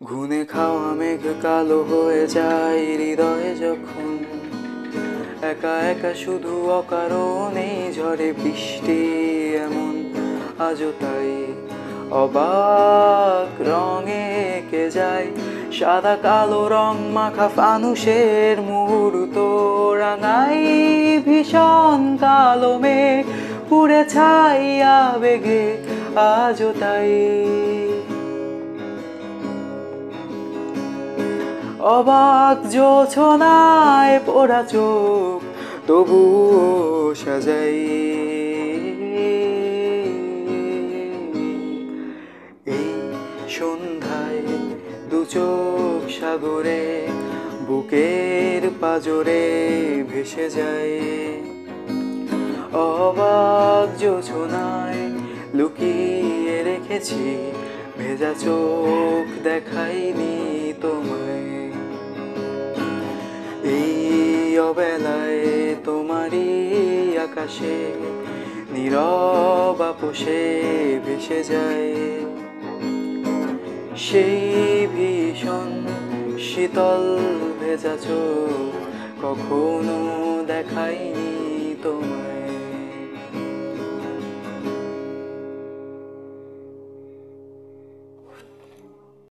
ঘুনে খাওয়া মেঘ কালো হয়ে যায় হৃদয়ে যখন একা একা শুধু অকারণে ঝড়ে বৃষ্টি এমন আজও তাই অবাক রঙে এঁকে যায় সাদা কালো রং মাখা ফানুষের মুহূর্ত রাঙাই ভীষণ কালো মেঘ পুড়ে ছাই আবেগে আজও তাই অবাক জোছনায় পোড়া চোখ তবুও সাজাই এই সন্ধ্যায় দু চোখ সাগরে বুকের পাজরে ভেসে যায় অবাক জোছনায় লুকিয়ে রেখেছি ভেজা চোখ দেখাইনি তোমায় এই অবেলায় তোমারই আকাশে নীরব আপোষে ভেসে যায় সেই ভীষণ শীতল ভেজা চোখ কখনো দেখাইনি তোমায়।